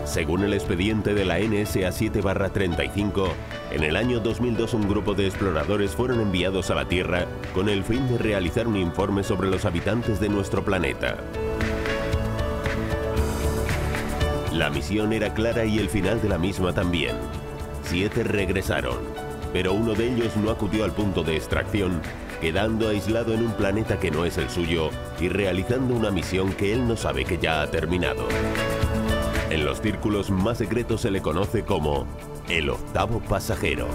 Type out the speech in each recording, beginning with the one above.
Según el expediente de la NSA 7/35, en el año 2002 un grupo de exploradores fueron enviados a la Tierra con el fin de realizar un informe sobre los habitantes de nuestro planeta. La misión era clara y el final de la misma también. 7 regresaron, pero uno de ellos no acudió al punto de extracción, quedando aislado en un planeta que no es el suyo y realizando una misión que él no sabe que ya ha terminado. En los círculos más secretos se le conoce como el octavo pasajero.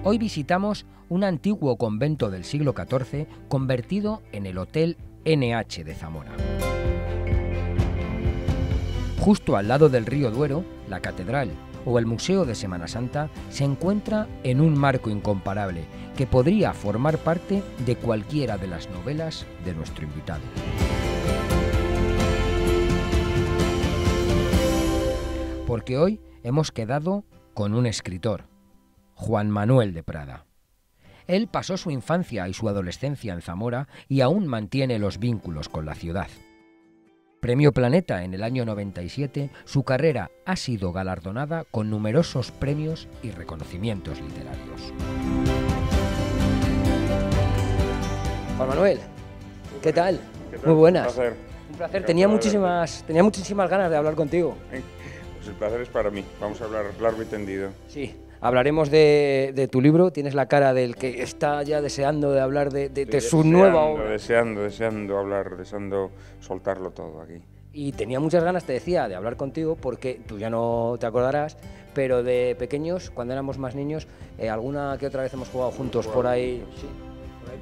Hoy visitamos un antiguo convento del siglo XIV convertido en el Hotel NH de Zamora. Justo al lado del río Duero, la catedral o el Museo de Semana Santa se encuentra en un marco incomparable que podría formar parte de cualquiera de las novelas de nuestro invitado. Porque hoy hemos quedado con un escritor, Juan Manuel de Prada. Él pasó su infancia y su adolescencia en Zamora y aún mantiene los vínculos con la ciudad. Premio Planeta en el año 97, su carrera ha sido galardonada con numerosos premios y reconocimientos literarios. Juan Manuel, ¿qué tal? Muy buenas. Un placer. Un placer. Tenía muchísimas ganas de hablar contigo. Pues el placer es para mí. Vamos a hablar largo y tendido. Sí. Hablaremos de tu libro. Tienes la cara del que está ya deseando de hablar de su nueva obra. Deseando hablar, deseando soltarlo todo aquí. Y tenía muchas ganas, te decía, de hablar contigo porque tú ya no te acordarás, pero de pequeños, cuando éramos más niños, alguna que otra vez hemos jugado juntos por ahí, sí,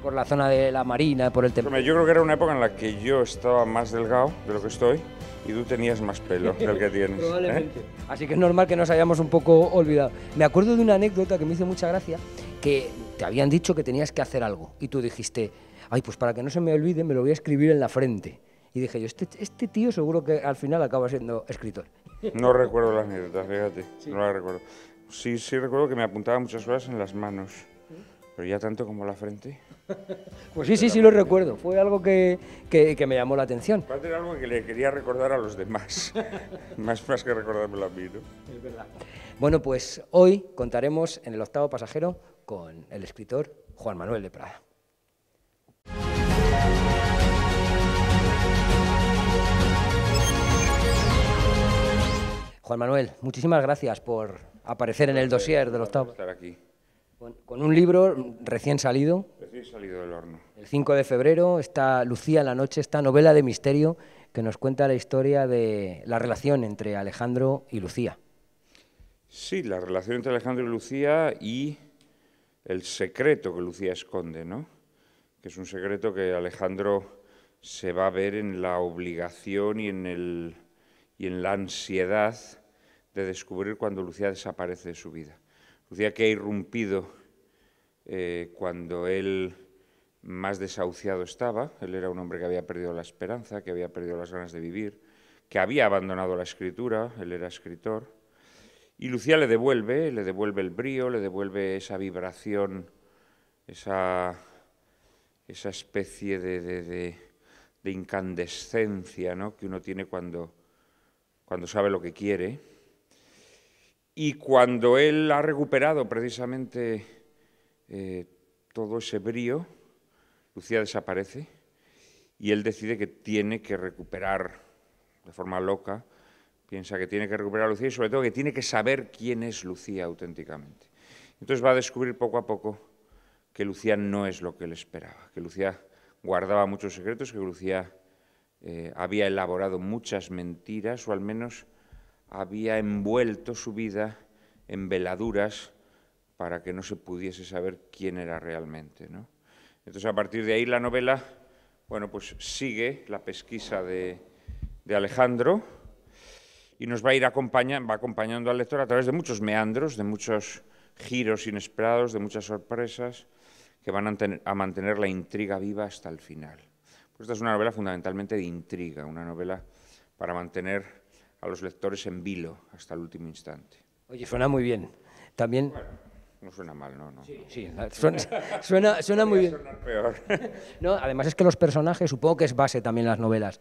por la zona de la Marina, por el templo. Yo creo que era una época en la que yo estaba más delgado de lo que estoy y tú tenías más pelo del que tienes. Probablemente. Así que es normal que nos hayamos un poco olvidado. Me acuerdo de una anécdota que me hizo mucha gracia, que te habían dicho que tenías que hacer algo y tú dijiste, ay, pues para que no se me olvide me lo voy a escribir en la frente. Y dije yo, este tío seguro que al final acaba siendo escritor. No recuerdo la anécdota, fíjate, sí. No la recuerdo. Sí recuerdo que me apuntaba muchas cosas en las manos, pero ya tanto como la frente. Pues sí lo recuerdo, fue algo que me llamó la atención. Aparte era algo que le quería recordar a los demás, más que recordármelo a mí, ¿no? Es verdad. Bueno, pues hoy contaremos en el octavo pasajero con el escritor Juan Manuel de Prada. Juan Manuel, muchísimas gracias por aparecer en el dossier del octavo. Estar aquí. Con un libro recién salido. Recién salido del horno. El 5 de febrero está Lucía en la noche, esta novela de misterio que nos cuenta la historia de la relación entre Alejandro y Lucía. Sí, la relación entre Alejandro y Lucía y el secreto que Lucía esconde, ¿no? Que es un secreto que Alejandro se va a ver en la obligación y en la ansiedad de descubrir cuando Lucía desaparece de su vida. Lucía que ha irrumpido cuando él más desahuciado estaba. Él era un hombre que había perdido la esperanza, que había perdido las ganas de vivir, que había abandonado la escritura, él era escritor. Y Lucía le devuelve el brío, le devuelve esa vibración, esa especie de incandescencia, ¿no?, que uno tiene cuando sabe lo que quiere. Y cuando él ha recuperado precisamente todo ese brío, Lucía desaparece y él decide que tiene que recuperar de forma loca, piensa que tiene que recuperar a Lucía y sobre todo que tiene que saber quién es Lucía auténticamente. Entonces va a descubrir poco a poco que Lucía no es lo que él esperaba, que Lucía guardaba muchos secretos, que Lucía había elaborado muchas mentiras o al menos había envuelto su vida en veladuras para que no se pudiese saber quién era realmente, ¿no? Entonces, a partir de ahí la novela, bueno, pues sigue la pesquisa de Alejandro y nos va a ir acompañando al lector a través de muchos meandros, de muchos giros inesperados, de muchas sorpresas que van a mantener la intriga viva hasta el final. Pues esta es una novela fundamentalmente de intriga, una novela para mantener a los lectores en vilo hasta el último instante. Oye, suena muy bien. También... Bueno, No suena mal, ¿no? Sí, suena muy bien. Peor. No, además es que los personajes, supongo que es base también en las novelas,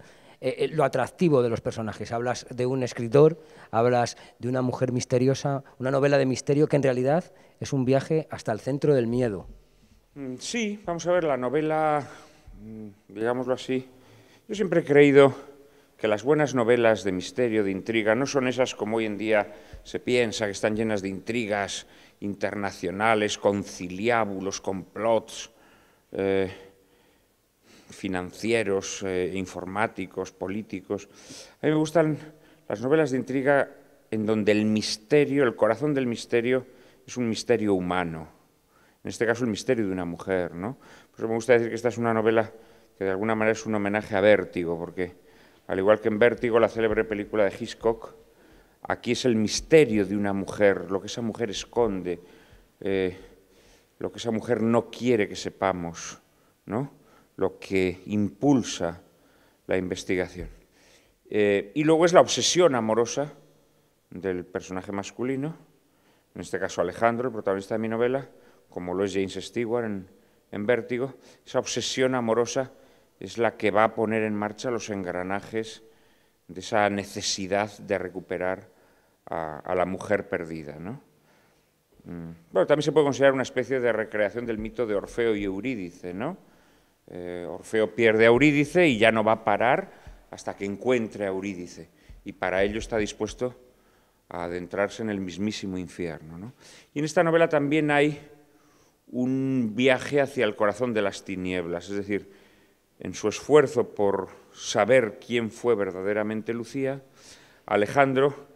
lo atractivo de los personajes. Hablas de un escritor, hablas de una mujer misteriosa, una novela de misterio que en realidad es un viaje hasta el centro del miedo. Sí, vamos a ver, la novela, digámoslo así, yo siempre he creído que las buenas novelas de misterio, de intriga, no son esas como hoy en día se piensa, que están llenas de intrigas internacionales, conciliábulos, complots financieros, informáticos, políticos. A mí me gustan las novelas de intriga en donde el misterio, el corazón del misterio, es un misterio humano. En este caso, el misterio de una mujer, ¿no? Por eso me gusta decir que esta es una novela que de alguna manera es un homenaje a Vértigo, porque al igual que en Vértigo, la célebre película de Hitchcock, aquí es el misterio de una mujer, lo que esa mujer esconde, lo que esa mujer no quiere que sepamos, ¿no? Lo que impulsa la investigación. Y luego es la obsesión amorosa del personaje masculino, en este caso Alejandro, el protagonista de mi novela, como lo es James Stewart en Vértigo. Esa obsesión amorosa es la que va a poner en marcha los engranajes de esa necesidad de recuperar a la mujer perdida, ¿no? Bueno, también se puede considerar una especie de recreación del mito de Orfeo y Eurídice, ¿no? Orfeo pierde a Eurídice y ya no va a parar hasta que encuentre a Eurídice, y para ello está dispuesto a adentrarse en el mismísimo infierno, ¿no? Y en esta novela también hay un viaje hacia el corazón de las tinieblas, es decir, en su esfuerzo por saber quién fue verdaderamente Lucía, Alejandro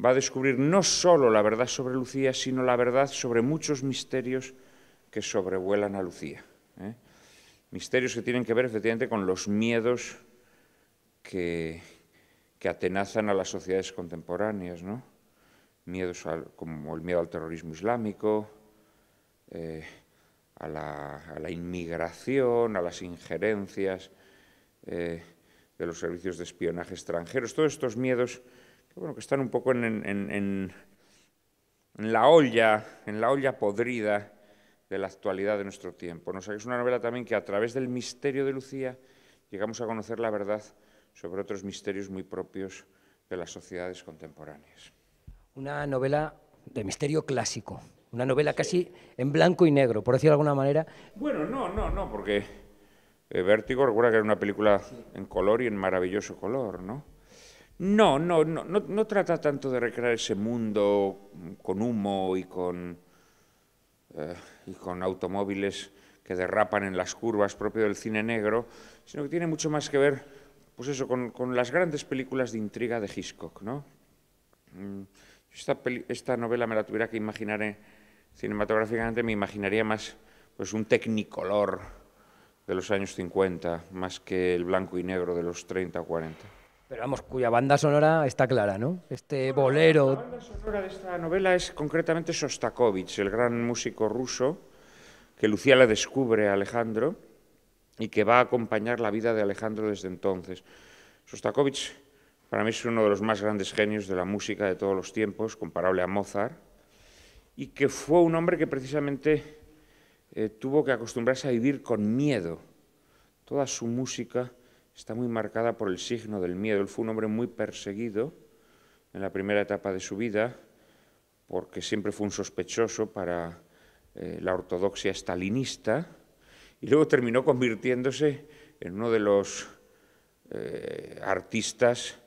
va a descubrir no solo la verdad sobre Lucía, sino la verdad sobre muchos misterios que sobrevuelan a Lucía, ¿eh? Misterios que tienen que ver efectivamente con los miedos que atenazan a las sociedades contemporáneas, ¿no? Miedos como el miedo al terrorismo islámico, a la inmigración, a las injerencias de los servicios de espionaje extranjeros, todos estos miedos que están un poco en la olla podrida de la actualidad de nuestro tiempo, ¿no? O sea, que es una novela también que a través del misterio de Lucía llegamos a conocer la verdad sobre otros misterios muy propios de las sociedades contemporáneas. Una novela de misterio clásico, una novela casi en blanco y negro, por decirlo de alguna manera. Bueno, no, porque Vértigo, recuerda que era una película en color y en maravilloso color, ¿no? No trata tanto de recrear ese mundo con humo y con automóviles que derrapan en las curvas propio del cine negro, sino que tiene mucho más que ver, pues eso, con las grandes películas de intriga de Hitchcock, ¿no? Esta novela me la tuviera que imaginar cinematográficamente, me imaginaría más pues un Technicolor de los años 50, más que el blanco y negro de los 30 o 40. Pero vamos, cuya banda sonora está clara, ¿no? Este bolero. La banda sonora de esta novela es concretamente Shostakovich, el gran músico ruso que Lucía le descubre a Alejandro y que va a acompañar la vida de Alejandro desde entonces. Shostakovich para mí es uno de los más grandes genios de la música de todos los tiempos, comparable a Mozart, y que fue un hombre que precisamente tuvo que acostumbrarse a vivir con miedo. Toda su música está muy marcada por el signo del miedo. Él fue un hombre muy perseguido en la primera etapa de su vida, porque siempre fue un sospechoso para la ortodoxia stalinista, y luego terminó convirtiéndose en uno de los artistas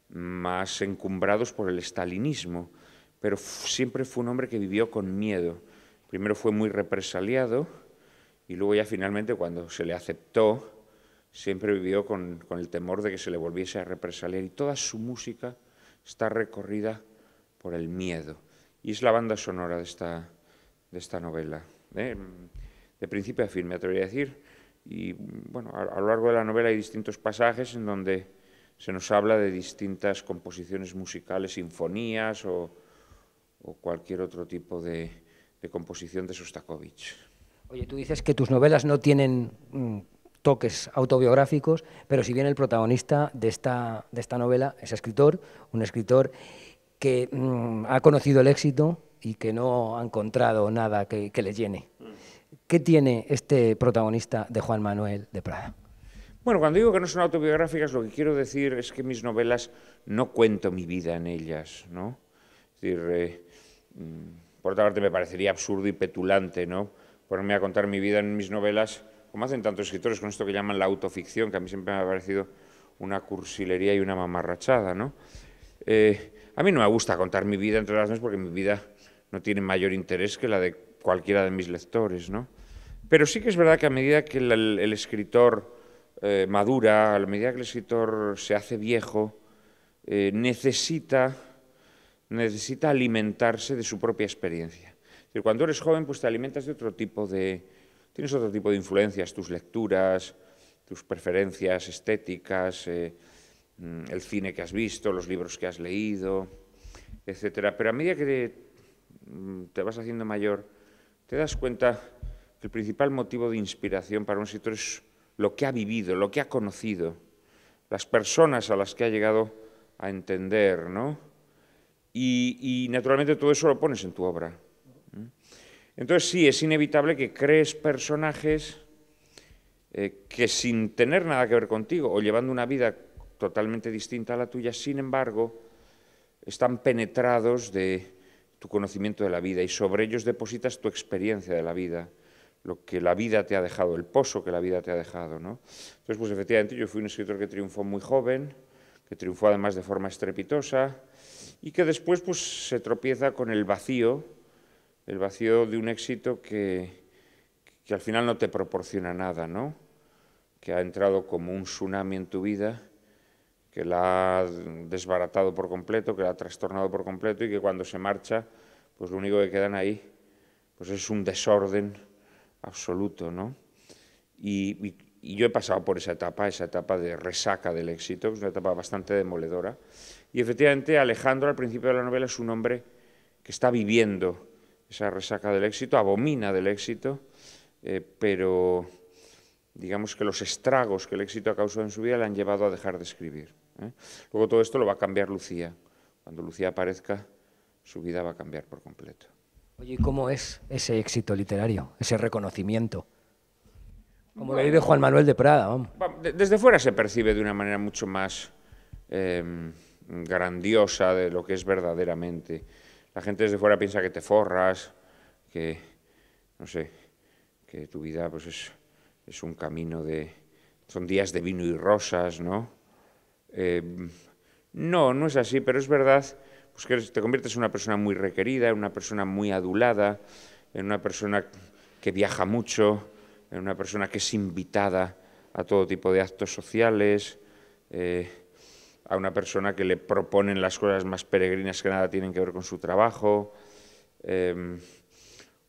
más encumbrados por el stalinismo, pero siempre fue un hombre que vivió con miedo. Primero fue muy represaliado y luego ya finalmente, cuando se le aceptó, siempre vivió con el temor de que se le volviese a represaliar, y toda su música está recorrida por el miedo. Y es la banda sonora de esta novela, de principio a fin, me atrevería a decir. Y bueno, a lo largo de la novela hay distintos pasajes en donde se nos habla de distintas composiciones musicales, sinfonías o cualquier otro tipo de composición de Shostakovich. Oye, tú dices que tus novelas no tienen toques autobiográficos, pero si bien el protagonista de esta novela es escritor, un escritor que ha conocido el éxito, y que no ha encontrado nada que le llene. ¿Qué tiene este protagonista de Juan Manuel de Prada? Bueno, cuando digo que no son autobiográficas, lo que quiero decir es que mis novelas no cuento mi vida en ellas, ¿no? Es decir, por otra parte me parecería absurdo y petulante, ¿no?, ponerme a contar mi vida en mis novelas, como hacen tantos escritores con esto que llaman la autoficción, que a mí siempre me ha parecido una cursilería y una mamarrachada, ¿no? A mí no me gusta contar mi vida, entre las cosas, porque mi vida no tiene mayor interés que la de cualquiera de mis lectores, ¿no? Pero sí que es verdad que a medida que el escritor madura, a medida que el escritor se hace viejo, necesita alimentarse de su propia experiencia. Es decir, cuando eres joven, pues te alimentas de tienes otro tipo de influencias, tus lecturas, tus preferencias estéticas, el cine que has visto, los libros que has leído, etcétera. Pero a medida que te vas haciendo mayor, te das cuenta que el principal motivo de inspiración para un escritor es lo que ha vivido, lo que ha conocido, las personas a las que ha llegado a entender, ¿no? Y naturalmente todo eso lo pones en tu obra. Entonces sí, es inevitable que crees personajes que sin tener nada que ver contigo o llevando una vida totalmente distinta a la tuya, sin embargo, están penetrados de tu conocimiento de la vida y sobre ellos depositas tu experiencia de la vida, lo que la vida te ha dejado, el pozo que la vida te ha dejado, ¿no? Entonces, pues efectivamente yo fui un escritor que triunfó muy joven, que triunfó además de forma estrepitosa y que después pues se tropieza con el vacío de un éxito que al final no te proporciona nada, ¿no? Que ha entrado como un tsunami en tu vida, que la ha desbaratado por completo, que la ha trastornado por completo y que cuando se marcha, pues lo único que quedan ahí pues es un desorden absoluto, ¿no? Y yo he pasado por esa etapa de resaca del éxito, que es una etapa bastante demoledora. Y efectivamente Alejandro al principio de la novela es un hombre que está viviendo esa resaca del éxito, abomina del éxito, pero digamos que los estragos que el éxito ha causado en su vida le han llevado a dejar de escribir. Luego todo esto lo va a cambiar Lucía. Cuando Lucía aparezca, su vida va a cambiar por completo. Oye, ¿y cómo es ese éxito literario, ese reconocimiento? Como lo vive Juan Manuel de Prada, vamos. Desde fuera se percibe de una manera mucho más grandiosa de lo que es verdaderamente. La gente desde fuera piensa que te forras, que, no sé, que tu vida pues es un camino son días de vino y rosas, ¿no? No es así, pero es verdad pues que te conviertes en una persona muy requerida, en una persona muy adulada, en una persona que viaja mucho, en una persona que es invitada a todo tipo de actos sociales, a una persona que le proponen las cosas más peregrinas que nada tienen que ver con su trabajo,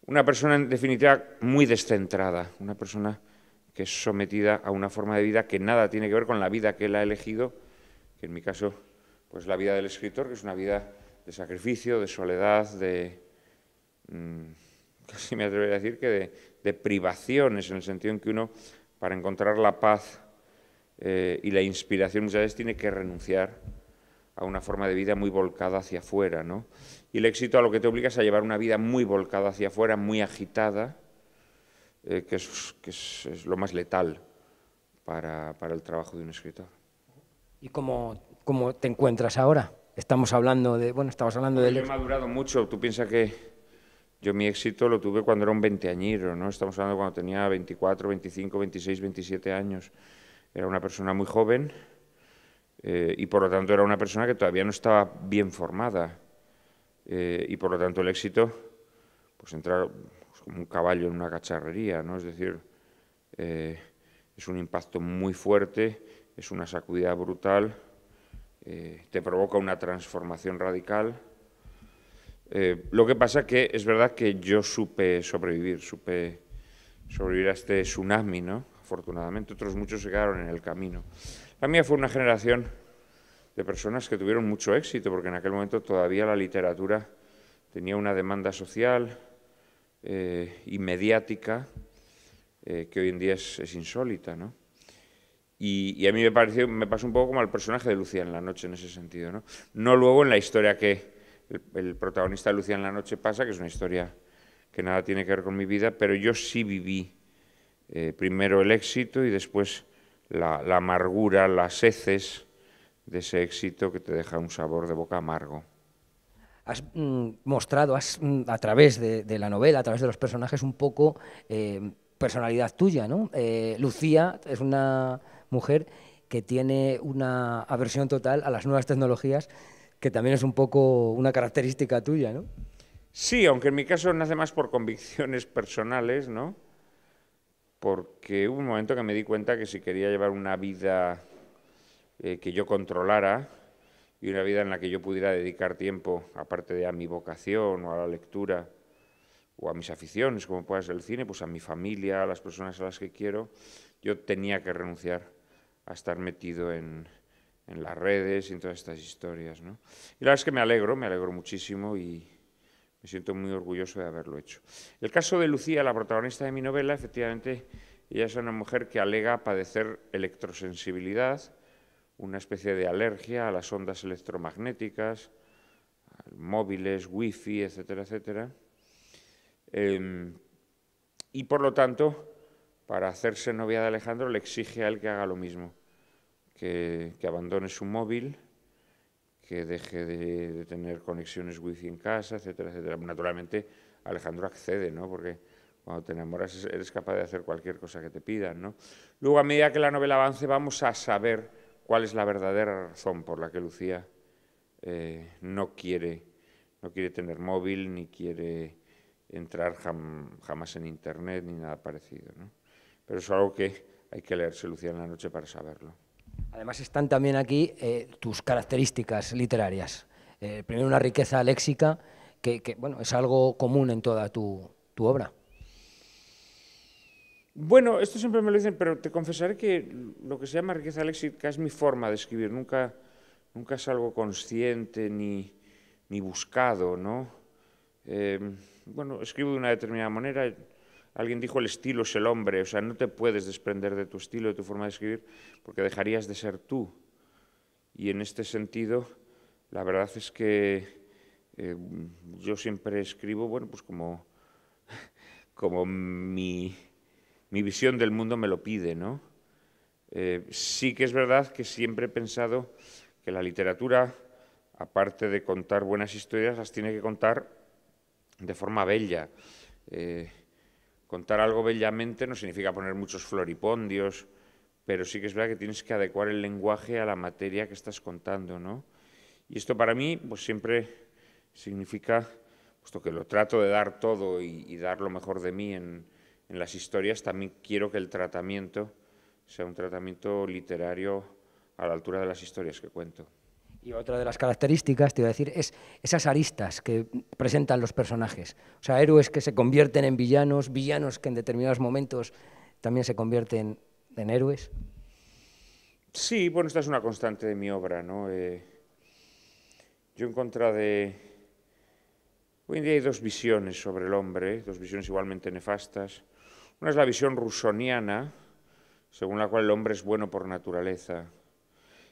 una persona en definitiva muy descentrada, una persona que es sometida a una forma de vida que nada tiene que ver con la vida que él ha elegido, que en mi caso pues la vida del escritor, que es una vida de sacrificio, de soledad, casi me atrevería a decir que de privaciones, en el sentido en que uno, para encontrar la paz y la inspiración, muchas veces tiene que renunciar a una forma de vida muy volcada hacia afuera, ¿no? Y el éxito a lo que te obliga es a llevar una vida muy volcada hacia afuera, muy agitada, que es lo más letal para el trabajo de un escritor. ¿Y cómo te encuentras ahora? Estamos hablando de... Bueno, estamos hablando de... Yo he madurado mucho. Tú piensas que yo mi éxito lo tuve cuando era un veinteañero, ¿no? Estamos hablando de cuando tenía 24, 25, 26, 27 años. Era una persona muy joven y por lo tanto era una persona que todavía no estaba bien formada. Y por lo tanto el éxito pues entra pues, como un caballo en una cacharrería, ¿no? Es decir, es un impacto muy fuerte, es una sacudida brutal, te provoca una transformación radical. Lo que pasa que es verdad que yo supe sobrevivir a este tsunami, ¿no? Afortunadamente, otros muchos se quedaron en el camino. La mía fue una generación de personas que tuvieron mucho éxito, porque en aquel momento todavía la literatura tenía una demanda social y mediática que hoy en día es insólita, ¿no? Y a mí me pasó un poco como al personaje de Lucía en la noche en ese sentido, ¿no? No luego en la historia que el protagonista de Lucía en la noche pasa, que es una historia que nada tiene que ver con mi vida, pero yo sí viví primero el éxito y después la amargura, las heces de ese éxito que te deja un sabor de boca amargo. Has mostrado a través de la novela, a través de los personajes, un poco personalidad tuya, ¿no? Lucía es una mujer que tiene una aversión total a las nuevas tecnologías, que también es un poco una característica tuya, ¿no? Sí, aunque en mi caso nace más por convicciones personales, ¿no? Porque hubo un momento que me di cuenta que si quería llevar una vida que yo controlara y una vida en la que yo pudiera dedicar tiempo, aparte de a mi vocación o a la lectura o a mis aficiones, como pueda ser el cine, pues a mi familia, a las personas a las que quiero, yo tenía que renunciar a estar metido en las redes y en todas estas historias, ¿no? Y la verdad es que me alegro muchísimo y me siento muy orgulloso de haberlo hecho. El caso de Lucía, la protagonista de mi novela, efectivamente, ella es una mujer que alega padecer electrosensibilidad, una especie de alergia a las ondas electromagnéticas, a móviles, wifi, etcétera, etcétera. Y por lo tanto, para hacerse novia de Alejandro, le exige a él que haga lo mismo, que abandone su móvil, que deje de tener conexiones wifi en casa, etcétera, etcétera. Naturalmente, Alejandro accede, ¿no? Porque cuando te enamoras eres capaz de hacer cualquier cosa que te pidan, ¿no? Luego, a medida que la novela avance, vamos a saber cuál es la verdadera razón por la que Lucía no quiere tener móvil, ni quiere entrar jamás en Internet, ni nada parecido, ¿no? Pero es algo que hay que leerse Lucía en la noche para saberlo. Además están también aquí tus características literarias. Primero, una riqueza léxica que bueno, es algo común en toda tu obra. Bueno, esto siempre me lo dicen, pero te confesaré que lo que se llama riqueza léxica es mi forma de escribir. Nunca es algo consciente ni buscado, ¿no? Bueno, escribo de una determinada manera. Alguien dijo el estilo es el hombre, o sea, no te puedes desprender de tu estilo, de tu forma de escribir, porque dejarías de ser tú. Y en este sentido, la verdad es que yo siempre escribo, bueno, pues como mi visión del mundo me lo pide, ¿no? Sí que es verdad que siempre he pensado que la literatura, aparte de contar buenas historias, las tiene que contar de forma bella. Contar algo bellamente no significa poner muchos floripondios, pero sí que es verdad que tienes que adecuar el lenguaje a la materia que estás contando, ¿no? Y esto para mí, pues siempre significa, puesto que lo trato de dar todo y dar lo mejor de mí en las historias, también quiero que el tratamiento sea un tratamiento literario a la altura de las historias que cuento. Y otra de las características, te iba a decir, es esas aristas que presentan los personajes. O sea, héroes que se convierten en villanos, villanos que en determinados momentos también se convierten en héroes. Sí, bueno, esta es una constante de mi obra, ¿no? Yo en contra de... Hoy en día hay dos visiones sobre el hombre, dos visiones igualmente nefastas. Una es la visión rusoniana, según la cual el hombre es bueno por naturaleza.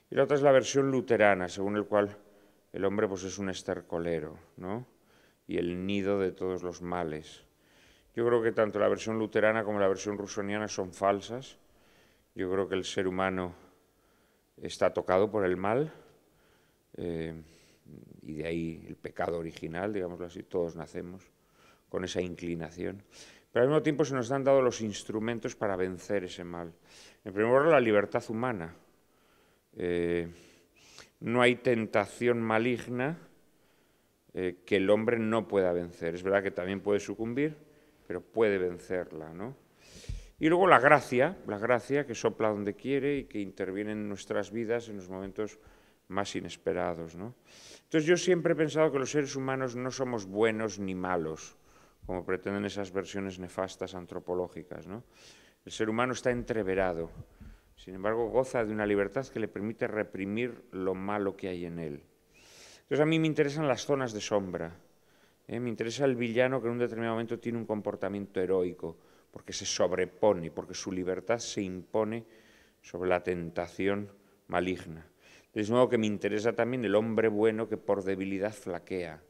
Y la otra es la versión luterana, según la cual el hombre pues, es un estercolero, ¿no? Y el nido de todos los males. Yo creo que tanto la versión luterana como la versión rusoniana son falsas. Yo creo que el ser humano está tocado por el mal, y de ahí el pecado original, digámoslo así, todos nacemos con esa inclinación. Pero al mismo tiempo se nos han dado los instrumentos para vencer ese mal. En primer lugar, la libertad humana. No hay tentación maligna que el hombre no pueda vencer. Es verdad que también puede sucumbir, pero puede vencerla, ¿no? Y luego la gracia que sopla donde quiere y que interviene en nuestras vidas en los momentos más inesperados, ¿no? Entonces yo siempre he pensado que los seres humanos no somos buenos ni malos, como pretenden esas versiones nefastas antropológicas, ¿no? El ser humano está entreverado. Sin embargo, goza de una libertad que le permite reprimir lo malo que hay en él. Entonces a mí me interesan las zonas de sombra. Me interesa el villano que en un determinado momento tiene un comportamiento heroico, porque se sobrepone, porque su libertad se impone sobre la tentación maligna. De modo que me interesa también el hombre bueno que por debilidad flaquea.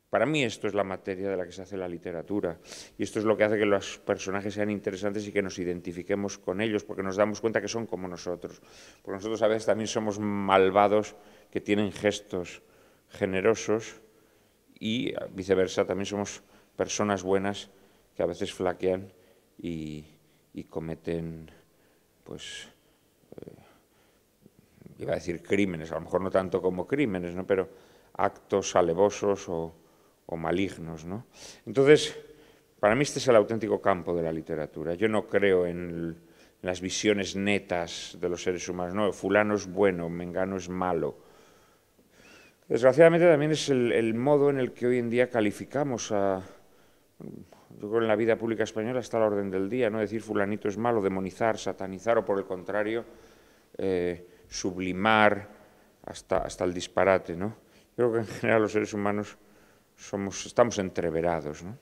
Para mí esto es la materia de la que se hace la literatura y esto es lo que hace que los personajes sean interesantes y que nos identifiquemos con ellos, porque nos damos cuenta que son como nosotros. Porque nosotros a veces también somos malvados que tienen gestos generosos y viceversa, también somos personas buenas que a veces flaquean y cometen, pues, iba a decir crímenes, a lo mejor no tanto como crímenes, ¿no?, pero actos alevosos o malignos, ¿no? Entonces, para mí este es el auténtico campo de la literatura. Yo no creo en las visiones netas de los seres humanos, no, fulano es bueno, mengano es malo. Desgraciadamente también es el modo en el que hoy en día calificamos a... Yo creo que en la vida pública española está a la orden del día, ¿no? Decir fulanito es malo, demonizar, satanizar o por el contrario, sublimar hasta el disparate, ¿no? Yo creo que en general los seres humanos estamos entreverados, ¿no?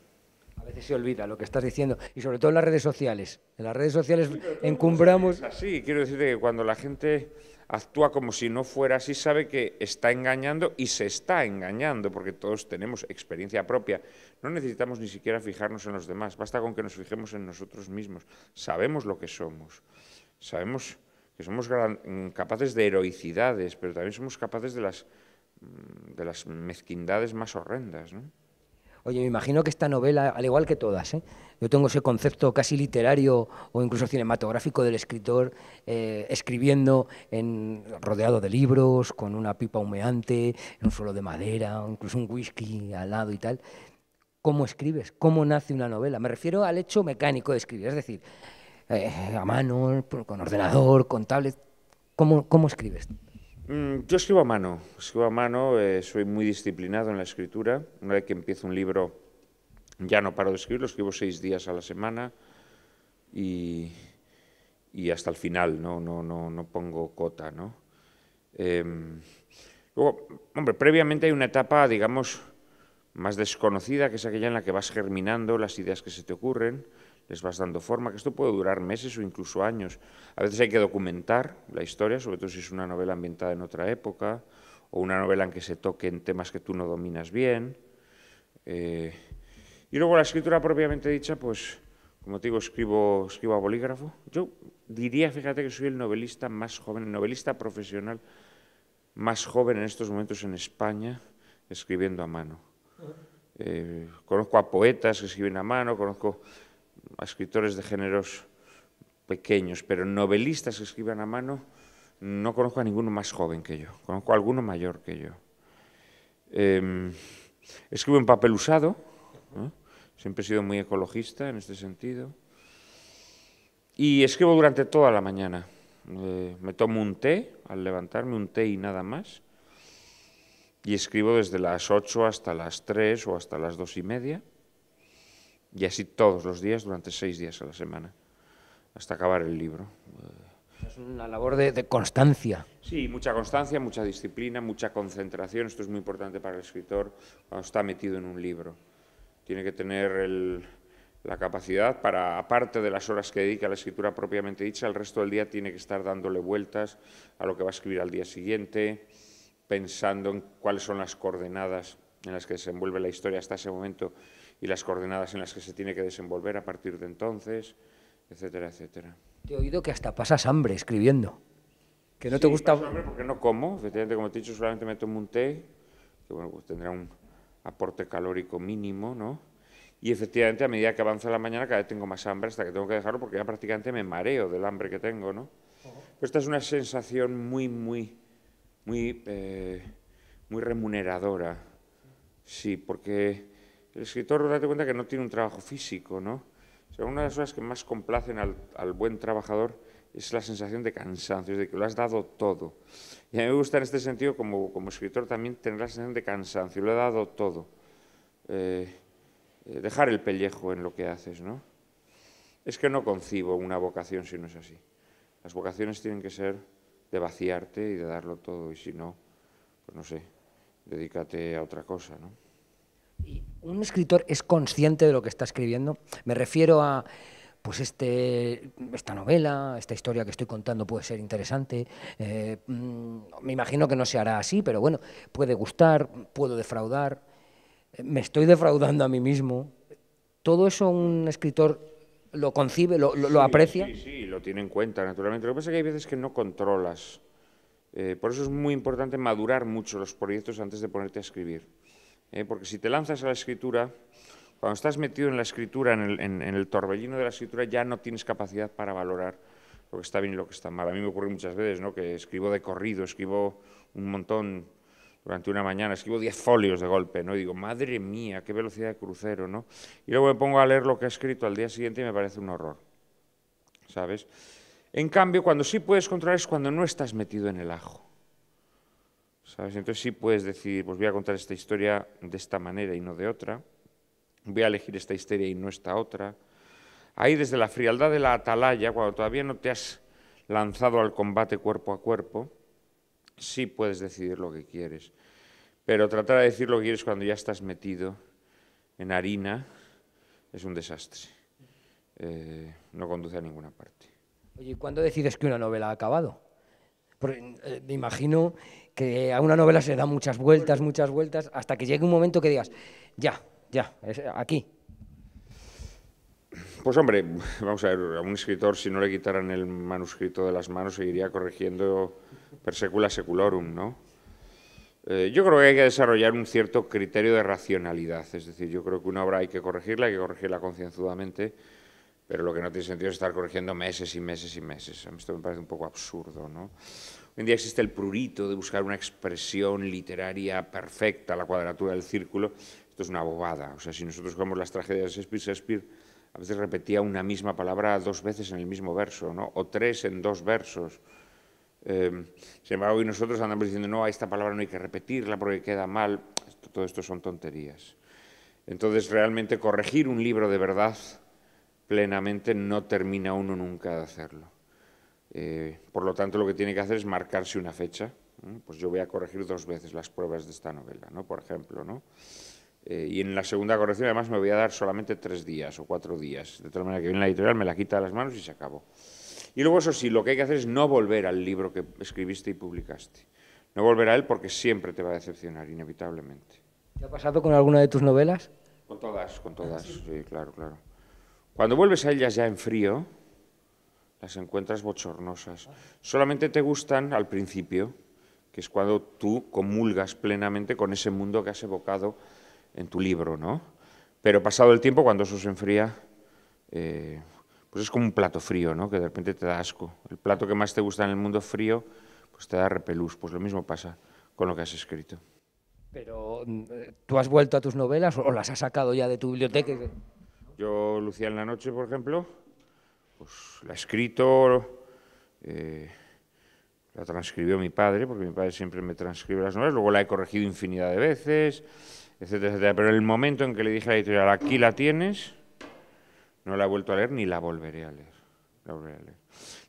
A veces se olvida lo que estás diciendo, y sobre todo en las redes sociales. En las redes sociales encumbramos... Sí, quiero decirte que cuando la gente actúa como si no fuera así, sabe que está engañando y se está engañando, porque todos tenemos experiencia propia. No necesitamos ni siquiera fijarnos en los demás, basta con que nos fijemos en nosotros mismos. Sabemos lo que somos, sabemos que somos capaces de heroicidades, pero también somos capaces de las mezquindades más horrendas, ¿no? Oye, me imagino que esta novela, al igual que todas, yo tengo ese concepto casi literario o incluso cinematográfico del escritor escribiendo rodeado de libros, con una pipa humeante, en un suelo de madera, o incluso un whisky al lado y tal. ¿Cómo escribes? ¿Cómo nace una novela? Me refiero al hecho mecánico de escribir, es decir, a mano, con ordenador, con tablet. ¿Cómo escribes? Yo escribo a mano, soy muy disciplinado en la escritura. Una vez que empiezo un libro ya no paro de escribirlo, escribo 6 días a la semana y hasta el final, no pongo cota, ¿no? Luego, hombre, previamente hay una etapa, digamos, más desconocida, que es aquella en la que vas germinando las ideas que se te ocurren, les vas dando forma, que esto puede durar meses o incluso años. A veces hay que documentar la historia, sobre todo si es una novela ambientada en otra época, o una novela en que se toquen temas que tú no dominas bien. Y luego la escritura propiamente dicha, pues, como te digo, escribo a bolígrafo. Yo diría, fíjate, que soy el novelista más joven, el novelista profesional más joven en estos momentos en España, escribiendo a mano. Conozco a poetas que escriben a mano, conozco a escritores de géneros pequeños, pero novelistas que escriban a mano no conozco a ninguno más joven que yo, conozco a alguno mayor que yo. Escribo en papel usado, ¿no? Siempre he sido muy ecologista en este sentido, y escribo durante toda la mañana. Me tomo un té al levantarme, un té y nada más, y escribo desde las 8 hasta las 3 o hasta las 2:30, y así todos los días durante 6 días a la semana, hasta acabar el libro. Es una labor de constancia. Sí, mucha constancia, mucha disciplina, mucha concentración. Esto es muy importante para el escritor cuando está metido en un libro. Tiene que tener la capacidad para, aparte de las horas que dedica a la escritura propiamente dicha, el resto del día tiene que estar dándole vueltas a lo que va a escribir al día siguiente, pensando en cuáles son las coordenadas en las que desenvuelve la historia hasta ese momento y las coordenadas en las que se tiene que desenvolver a partir de entonces, etcétera, etcétera. Te he oído que hasta pasas hambre escribiendo. Que no te gusta... Paso hambre porque no como, efectivamente, como te he dicho, solamente me tomo un té, que bueno, pues tendrá un aporte calórico mínimo, ¿no? Y efectivamente, a medida que avanza la mañana, cada vez tengo más hambre hasta que tengo que dejarlo porque ya prácticamente me mareo del hambre que tengo, ¿no? Pero esta es una sensación muy remuneradora, sí, porque el escritor, date cuenta que no tiene un trabajo físico, ¿no? O sea, una de las cosas que más complacen al buen trabajador es la sensación de cansancio, es de que lo has dado todo. Y a mí me gusta en este sentido, como escritor, también tener la sensación de cansancio, lo he dado todo. Dejar el pellejo en lo que haces, ¿no? Es que no concibo una vocación si no es así. Las vocaciones tienen que ser de vaciarte y de darlo todo, y si no, pues no sé, dedícate a otra cosa, ¿no? ¿Y un escritor es consciente de lo que está escribiendo? Me refiero a, pues esta novela, esta historia que estoy contando puede ser interesante. Me imagino que no se hará así, pero bueno, puede gustar, puedo defraudar, me estoy defraudando a mí mismo. ¿Todo eso un escritor lo concibe, lo aprecia? Sí, sí, lo tiene en cuenta, naturalmente. Lo que pasa es que hay veces que no controlas. Por eso es muy importante madurar mucho los proyectos antes de ponerte a escribir. Porque si te lanzas a la escritura, cuando estás metido en la escritura, en el torbellino de la escritura, ya no tienes capacidad para valorar lo que está bien y lo que está mal. A mí me ocurre muchas veces, ¿no?, que escribo de corrido, escribo un montón durante una mañana, escribo 10 folios de golpe, ¿no? Y digo, madre mía, qué velocidad de crucero, ¿no? Y luego me pongo a leer lo que he escrito al día siguiente y me parece un horror, ¿sabes? En cambio, cuando sí puedes controlar es cuando no estás metido en el ajo, ¿sabes? Entonces sí puedes decir, pues voy a contar esta historia de esta manera y no de otra, voy a elegir esta historia y no esta otra. Ahí, desde la frialdad de la atalaya, cuando todavía no te has lanzado al combate cuerpo a cuerpo, sí puedes decidir lo que quieres. Pero tratar de decir lo que quieres cuando ya estás metido en harina es un desastre. No conduce a ninguna parte. Oye, ¿cuándo decides que una novela ha acabado? Porque, me imagino que a una novela se da muchas vueltas, hasta que llegue un momento que digas, ya, aquí. Pues hombre, vamos a ver, a un escritor, si no le quitaran el manuscrito de las manos, seguiría corrigiendo per secula seculorum, ¿no? Yo creo que hay que desarrollar un cierto criterio de racionalidad, es decir, yo creo que una obra hay que corregirla concienzudamente, pero lo que no tiene sentido es estar corrigiendo meses y meses y meses. A mí esto me parece un poco absurdo, ¿no? Hoy en día existe el prurito de buscar una expresión literaria perfecta, la cuadratura del círculo. Esto es una bobada. O sea, si nosotros cogemos las tragedias de Shakespeare a veces repetía una misma palabra 2 veces en el mismo verso, ¿no? O 3 en 2 versos. Sin embargo, hoy nosotros andamos diciendo, no, a esta palabra no hay que repetirla porque queda mal. Todo esto son tonterías. Entonces, realmente corregir un libro de verdad plenamente no termina uno nunca de hacerlo. Por lo tanto, lo que tiene que hacer es marcarse una fecha. Pues yo voy a corregir 2 veces las pruebas de esta novela, ¿no?, por ejemplo, ¿no? Y en la segunda corrección, además, me voy a dar solamente 3 días o 4 días, de tal manera que viene la editorial, me la quita de las manos y se acabó. Y luego, eso sí, lo que hay que hacer es no volver al libro que escribiste y publicaste. No volver a él porque siempre te va a decepcionar, inevitablemente. ¿Te ha pasado con alguna de tus novelas? Con todas, sí, claro, claro. Cuando vuelves a ellas ya en frío, las encuentras bochornosas. Solamente te gustan al principio, que es cuando tú comulgas plenamente con ese mundo que has evocado en tu libro, ¿no? Pero pasado el tiempo, cuando eso se enfría, pues es como un plato frío, ¿no?, que de repente te da asco. El plato que más te gusta en el mundo frío, pues te da repelús. Pues lo mismo pasa con lo que has escrito. Pero, ¿tú has vuelto a tus novelas o las has sacado ya de tu biblioteca? Yo, Lucía en la noche, por ejemplo, pues la he escrito, la transcribió mi padre, porque mi padre siempre me transcribe las novelas, luego la he corregido infinidad de veces, etcétera, etcétera. Pero en el momento en que le dije a la editorial, aquí la tienes, no la he vuelto a leer ni la volveré a leer.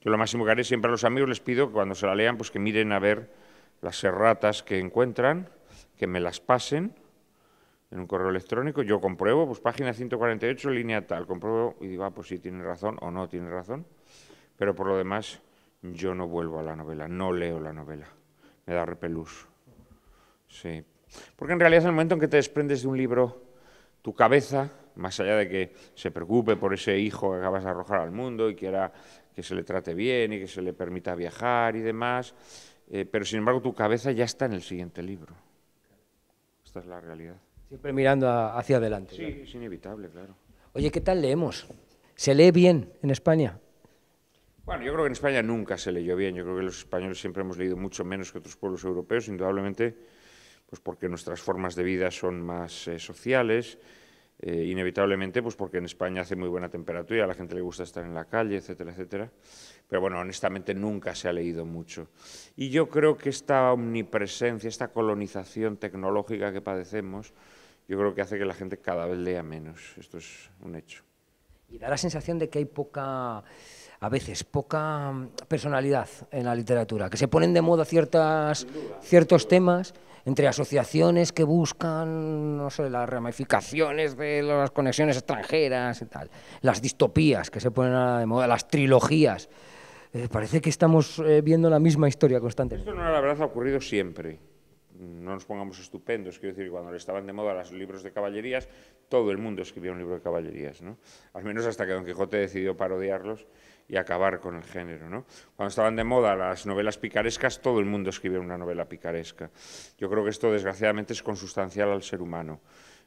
Yo lo máximo que haré siempre a los amigos les pido que cuando se la lean, pues que miren a ver las erratas que encuentran, que me las pasen en un correo electrónico, yo compruebo, pues página 148, línea tal, compruebo y digo, pues sí, tiene razón o no tiene razón, pero por lo demás yo no vuelvo a la novela, no leo la novela, me da repelús. Sí, porque en realidad en el momento en que te desprendes de un libro, tu cabeza, más allá de que se preocupe por ese hijo que acabas de arrojar al mundo y quiera que se le trate bien y que se le permita viajar y demás, pero sin embargo tu cabeza ya está en el siguiente libro. Esta es la realidad. Siempre mirando hacia adelante. Sí, claro. Es inevitable, claro. Oye, ¿qué tal leemos? ¿Se lee bien en España? Bueno, yo creo que en España nunca se leyó bien. Yo creo que los españoles siempre hemos leído mucho menos que otros pueblos europeos, indudablemente, pues porque nuestras formas de vida son más sociales, inevitablemente, pues porque en España hace muy buena temperatura y a la gente le gusta estar en la calle, etcétera, etcétera. Pero bueno, honestamente nunca se ha leído mucho. Y yo creo que esta omnipresencia, esta colonización tecnológica que padecemos, yo creo que hace que la gente cada vez lea menos. Esto es un hecho. Y da la sensación de que hay poca, a veces, poca personalidad en la literatura, que se ponen de moda ciertos temas entre asociaciones que buscan, no sé, las ramificaciones de las conexiones extranjeras y tal, las distopías que se ponen ahora de moda, las trilogías. Parece que estamos viendo la misma historia constantemente. Esto no, la verdad, ha ocurrido siempre. No nos pongamos estupendos, quiero decir, cuando estaban de moda los libros de caballerías, todo el mundo escribía un libro de caballerías, ¿no? Al menos hasta que Don Quijote decidió parodiarlos y acabar con el género, ¿no? Cuando estaban de moda las novelas picarescas, todo el mundo escribía una novela picaresca. Yo creo que esto, desgraciadamente, es consustancial al ser humano.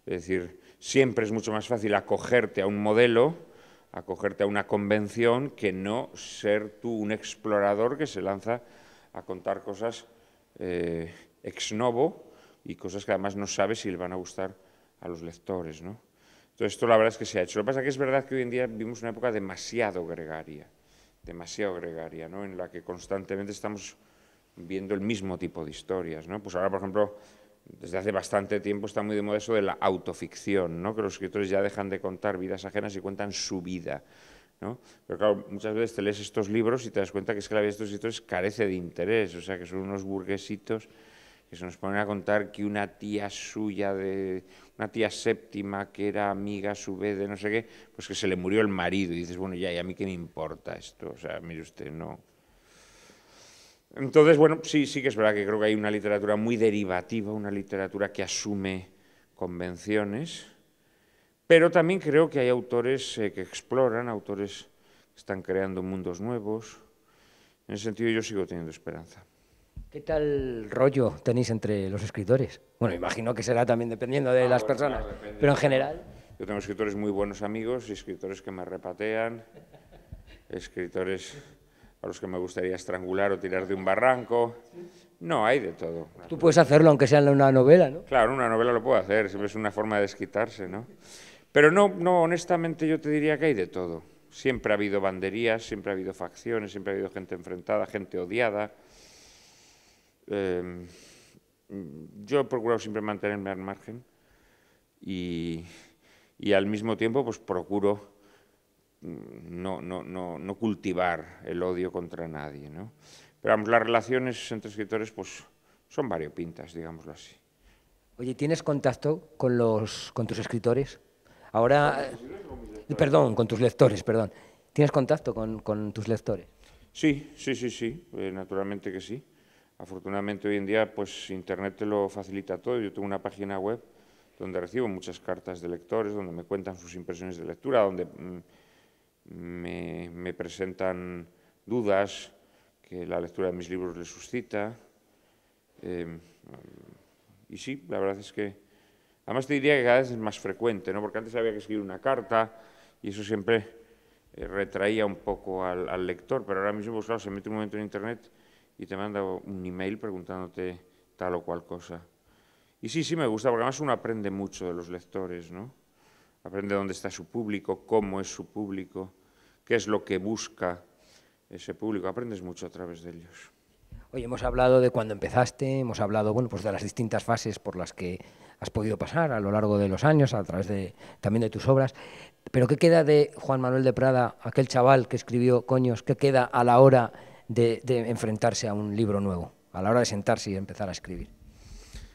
Es decir, siempre es mucho más fácil acogerte a un modelo, acogerte a una convención, que no ser tú un explorador que se lanza a contar cosas ex novo y cosas que además no sabes si le van a gustar a los lectores, ¿no? Entonces, esto la verdad es que se ha hecho. Lo que pasa es que es verdad que hoy en día vivimos una época demasiado gregaria, ¿no? En la que constantemente estamos viendo el mismo tipo de historias, ¿no? Pues ahora, por ejemplo, desde hace bastante tiempo está muy de moda eso de la autoficción, ¿no? Que los escritores ya dejan de contar vidas ajenas y cuentan su vida, ¿no? Pero claro, muchas veces te lees estos libros y te das cuenta que es que la vida de estos escritores carece de interés, o sea, que son unos burguesitos que se nos ponen a contar que una tía suya, una tía séptima, que era amiga a su vez de no sé qué, pues que se le murió el marido, y dices, bueno, ya, ¿y a mí qué me importa esto? O sea, mire usted, no. Entonces, bueno, sí que es verdad que creo que hay una literatura muy derivativa, una literatura que asume convenciones, pero también creo que hay autores que exploran, autores que están creando mundos nuevos. En ese sentido yo sigo teniendo esperanza. ¿Qué tal rollo tenéis entre los escritores? Bueno, imagino que será también dependiendo de las personas, Claro, pero en general. Yo tengo escritores muy buenos amigos y escritores que me repatean, escritores a los que me gustaría estrangular o tirar de un barranco. No, hay de todo. Tú puedes hacerlo aunque sea en una novela, ¿no? Claro, una novela lo puedo hacer, siempre es una forma de desquitarse, ¿no? Pero no, honestamente yo te diría que hay de todo. Siempre ha habido banderías, siempre ha habido facciones, siempre ha habido gente enfrentada, gente odiada. Yo he procurado siempre mantenerme al margen y al mismo tiempo pues procuro no cultivar el odio contra nadie, ¿no? Pero vamos, las relaciones entre escritores pues son variopintas, digámoslo así. Oye, ¿tienes contacto con tus escritores? Ahora, perdón, con tus lectores, perdón. ¿Tienes contacto con tus lectores? Sí, naturalmente que sí. Afortunadamente hoy en día pues Internet te lo facilita todo. Yo tengo una página web donde recibo muchas cartas de lectores, donde me cuentan sus impresiones de lectura, donde me presentan dudas que la lectura de mis libros les suscita. Y sí, la verdad es que, además te diría que cada vez es más frecuente, ¿no? Porque antes había que escribir una carta y eso siempre retraía un poco al lector, pero ahora mismo, pues claro, se mete un momento en Internet y te manda un email preguntándote tal o cual cosa. Y sí me gusta, porque además uno aprende mucho de los lectores, ¿no? Aprende dónde está su público, cómo es su público, qué es lo que busca ese público. Aprendes mucho a través de ellos. Oye, hemos hablado de cuando empezaste, hemos hablado, bueno, pues de las distintas fases por las que has podido pasar a lo largo de los años, a través también de tus obras. Pero ¿qué queda de Juan Manuel de Prada, aquel chaval que escribió Coños? ¿Qué queda a la hora de enfrentarse a un libro nuevo, a la hora de sentarse y empezar a escribir?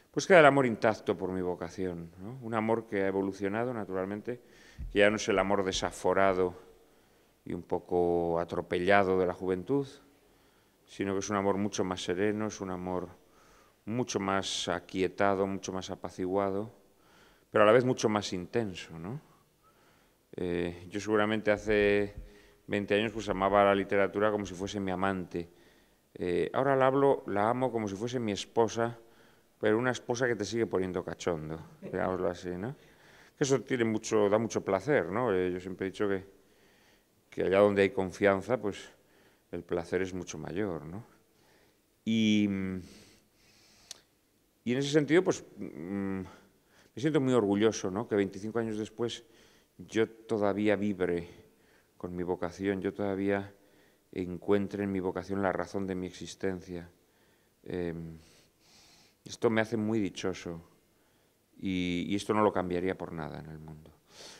Pues queda el amor intacto por mi vocación, ¿no? Un amor que ha evolucionado, naturalmente, que ya no es el amor desaforado y un poco atropellado de la juventud, sino que es un amor mucho más sereno, es un amor mucho más aquietado, mucho más apaciguado, pero a la vez mucho más intenso, ¿no? Yo seguramente hace 20 años pues amaba la literatura como si fuese mi amante. Ahora la amo como si fuese mi esposa, pero una esposa que te sigue poniendo cachondo, digámoslo así, ¿no? Que eso da mucho placer, ¿no? Yo siempre he dicho que allá donde hay confianza, pues el placer es mucho mayor, ¿no? Y en ese sentido, pues me siento muy orgulloso, ¿no? Que 25 años después yo todavía vibre con mi vocación, yo todavía encuentre en mi vocación la razón de mi existencia. Esto me hace muy dichoso y esto no lo cambiaría por nada en el mundo.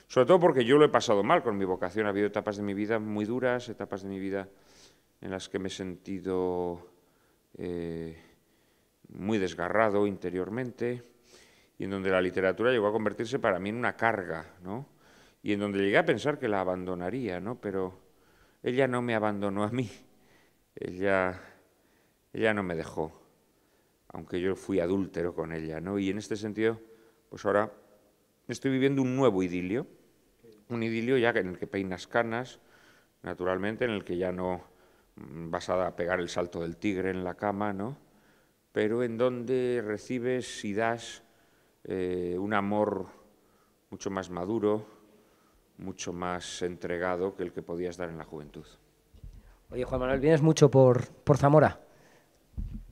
Sobre todo porque yo lo he pasado mal con mi vocación. Ha habido etapas de mi vida muy duras, etapas de mi vida en las que me he sentido muy desgarrado interiormente, y en donde la literatura llegó a convertirse para mí en una carga, ¿no? Y en donde llegué a pensar que la abandonaría, ¿no? Pero ella no me abandonó a mí, ella no me dejó, aunque yo fui adúltero con ella, ¿no? Y en este sentido, pues ahora estoy viviendo un nuevo idilio, un idilio ya en el que peinas canas, naturalmente, en el que ya no vas a pegar el salto del tigre en la cama, ¿no? Pero en donde recibes y das un amor mucho más maduro, mucho más entregado que el que podías dar en la juventud. Oye, Juan Manuel, ¿vienes mucho por Zamora?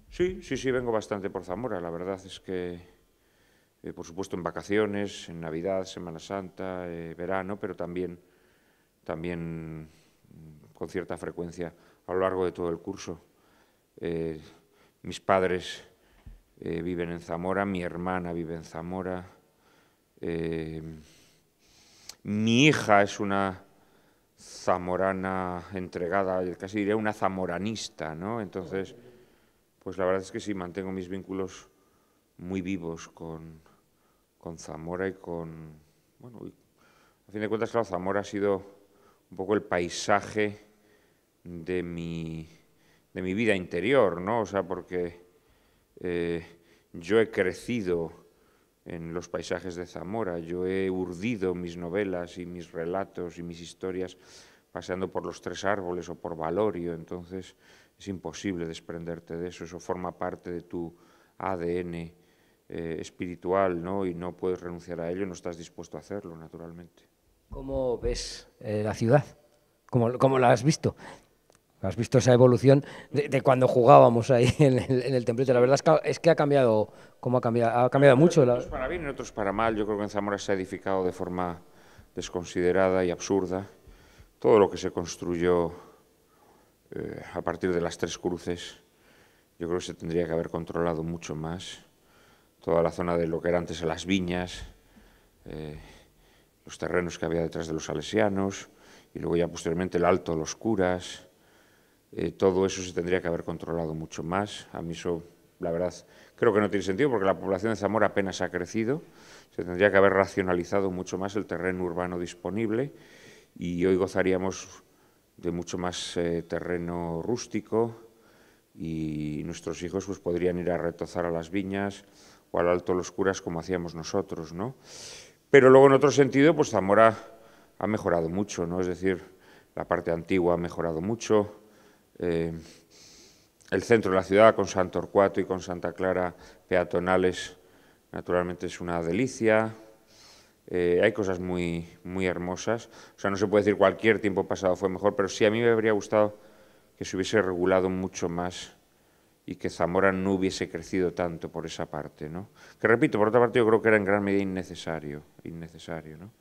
Sí, vengo bastante por Zamora. La verdad es que, por supuesto, en vacaciones, en Navidad, Semana Santa, verano, pero también con cierta frecuencia a lo largo de todo el curso. Mis padres viven en Zamora, mi hermana vive en Zamora, mi hija es una zamorana entregada, casi diría una zamoranista, ¿no? Entonces, pues la verdad es que sí, mantengo mis vínculos muy vivos con Zamora y bueno, a fin de cuentas, claro, Zamora ha sido un poco el paisaje de mi vida interior, ¿no? O sea, porque yo he crecido en los paisajes de Zamora, yo he urdido mis novelas y mis relatos y mis historias paseando por los Tres Árboles o por Valorio, entonces es imposible desprenderte de eso, eso forma parte de tu ADN espiritual, ¿no? Y no puedes renunciar a ello, no estás dispuesto a hacerlo, naturalmente. ¿Cómo ves la ciudad? ¿Cómo la has visto? ¿Has visto esa evolución de cuando jugábamos ahí en el templete? La verdad es que ha cambiado, ha cambiado mucho. Otros para bien y otros para mal. Yo creo que en Zamora se ha edificado de forma desconsiderada y absurda. Todo lo que se construyó a partir de las Tres Cruces, yo creo que se tendría que haber controlado mucho más. Toda la zona de lo que era antes las viñas, los terrenos que había detrás de los salesianos, y luego ya posteriormente el Alto, los curas. Todo eso se tendría que haber controlado mucho más. A mí eso, la verdad, creo que no tiene sentido porque la población de Zamora apenas ha crecido. Se tendría que haber racionalizado mucho más el terreno urbano disponible y hoy gozaríamos de mucho más terreno rústico y nuestros hijos pues podrían ir a retozar a las viñas o al Alto los curas como hacíamos nosotros, ¿no? Pero luego en otro sentido, pues Zamora ha mejorado mucho, ¿no? Es decir, la parte antigua ha mejorado mucho. El centro de la ciudad con Sant Torquato y con Santa Clara peatonales naturalmente es una delicia. Hay cosas muy hermosas, o sea, no se puede decir cualquier tiempo pasado fue mejor, pero sí a mí me habría gustado que se hubiese regulado mucho más y que Zamora no hubiese crecido tanto por esa parte, ¿no? Que repito, por otra parte yo creo que era en gran medida innecesario, ¿no?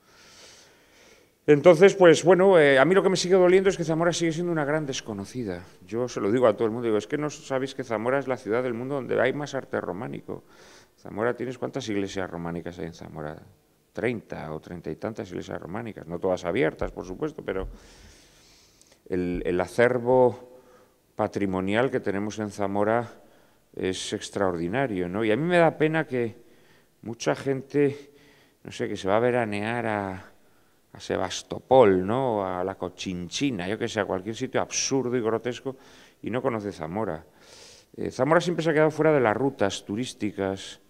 Entonces, pues bueno, a mí lo que me sigue doliendo es que Zamora sigue siendo una gran desconocida. Yo se lo digo a todo el mundo, digo, es que no sabéis que Zamora es la ciudad del mundo donde hay más arte románico. Zamora, ¿tienes cuántas iglesias románicas hay en Zamora? 30 o 30 y tantas iglesias románicas, no todas abiertas, por supuesto, pero el acervo patrimonial que tenemos en Zamora es extraordinario, ¿no? Y a mí me da pena que mucha gente, no sé, que se va a veranear a Sebastopol, ¿no? A la Cochinchina, yo que sé, a cualquier sitio absurdo y grotesco, y no conoce Zamora. Zamora siempre se ha quedado fuera de las rutas turísticas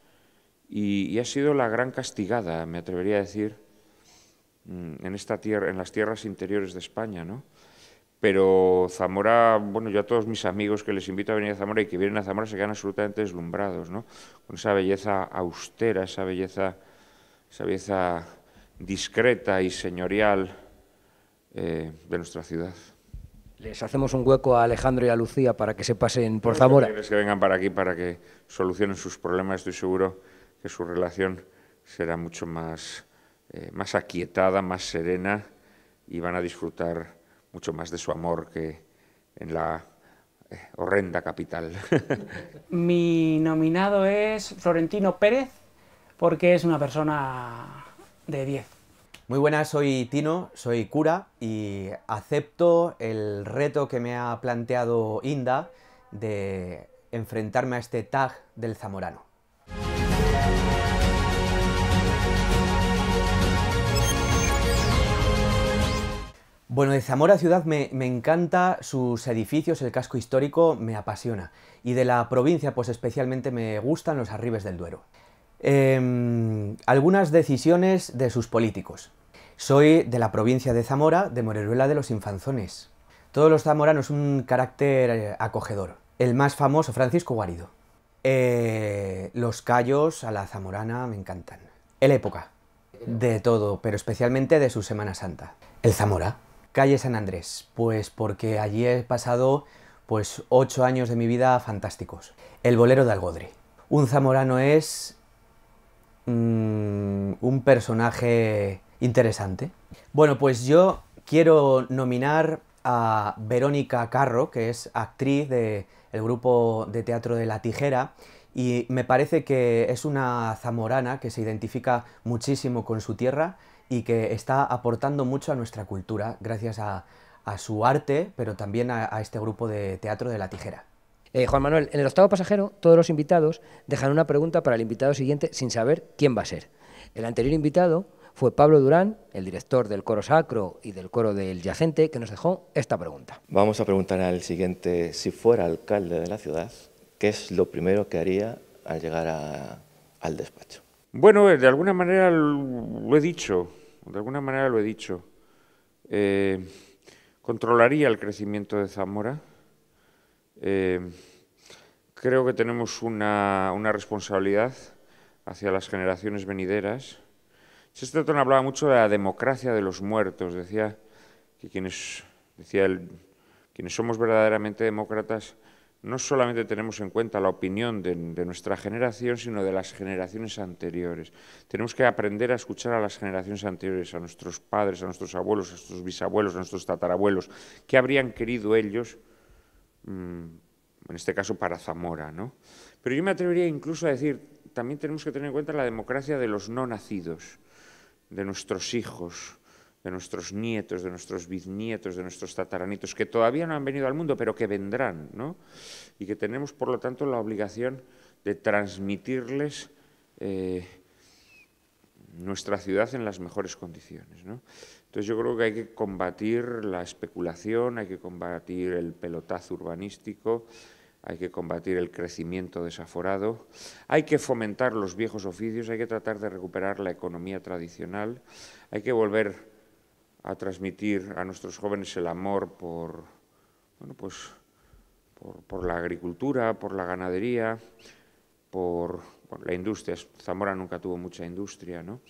y ha sido la gran castigada, me atrevería a decir, en las tierras interiores de España, ¿no? Pero Zamora, bueno, yo a todos mis amigos que les invito a venir a Zamora y que vienen a Zamora se quedan absolutamente deslumbrados, ¿no? Con esa belleza austera, esa belleza discreta y señorial de nuestra ciudad. Les hacemos un hueco a Alejandro y a Lucía para que se pasen por Zamora. Que vengan para aquí para que solucionen sus problemas. Estoy seguro que su relación será mucho más aquietada, más serena y van a disfrutar mucho más de su amor que en la horrenda capital. Mi nominado es Florentino Pérez porque es una persona de 10. Muy buenas, soy Tino, soy cura y acepto el reto que me ha planteado Inda de enfrentarme a este tag del zamorano. Bueno, de Zamora ciudad me encanta sus edificios, el casco histórico me apasiona. Y de la provincia, pues especialmente me gustan los Arribes del Duero. Algunas decisiones de sus políticos. Soy de la provincia de Zamora, de Moreruela de los Infanzones. Todos los zamoranos un carácter acogedor. El más famoso, Francisco Guarido. Los callos a la zamorana me encantan. El época, de todo, pero especialmente de su Semana Santa. El Zamora. Calle San Andrés, pues porque allí he pasado pues 8 años de mi vida fantásticos. El bolero de Algodre. Un zamorano es un personaje interesante. Bueno, pues yo quiero nominar a Verónica Carro, que es actriz del grupo de teatro de La Tijera, y me parece que es una zamorana que se identifica muchísimo con su tierra y que está aportando mucho a nuestra cultura gracias a su arte, pero también a este grupo de teatro de La Tijera. Juan Manuel, en el octavo pasajero todos los invitados dejan una pregunta para el invitado siguiente sin saber quién va a ser. El anterior invitado fue Pablo Durán, el director del coro sacro y del coro del Yacente, que nos dejó esta pregunta. Vamos a preguntar al siguiente, si fuera alcalde de la ciudad, ¿qué es lo primero que haría al llegar al despacho? Bueno, de alguna manera lo he dicho, controlaría el crecimiento de Zamora. Creo que tenemos una responsabilidad hacia las generaciones venideras. Chesterton hablaba mucho de la democracia de los muertos, decía que quienes somos verdaderamente demócratas no solamente tenemos en cuenta la opinión de nuestra generación, sino de las generaciones anteriores. Tenemos que aprender a escuchar a las generaciones anteriores, a nuestros padres, a nuestros abuelos, a nuestros bisabuelos, a nuestros tatarabuelos. ¿Qué habrían querido ellos, en este caso para Zamora, ¿no? Pero yo me atrevería incluso a decir, también tenemos que tener en cuenta la democracia de los no nacidos, de nuestros hijos, de nuestros nietos, de nuestros bisnietos, de nuestros tataranitos, que todavía no han venido al mundo, pero que vendrán, ¿no? Y que tenemos, por lo tanto, la obligación de transmitirles nuestra ciudad en las mejores condiciones, ¿no? Entonces yo creo que hay que combatir la especulación, hay que combatir el pelotazo urbanístico, hay que combatir el crecimiento desaforado, hay que fomentar los viejos oficios, hay que tratar de recuperar la economía tradicional, hay que volver a transmitir a nuestros jóvenes el amor por la agricultura, por la ganadería, por la industria. Zamora nunca tuvo mucha industria, ¿no?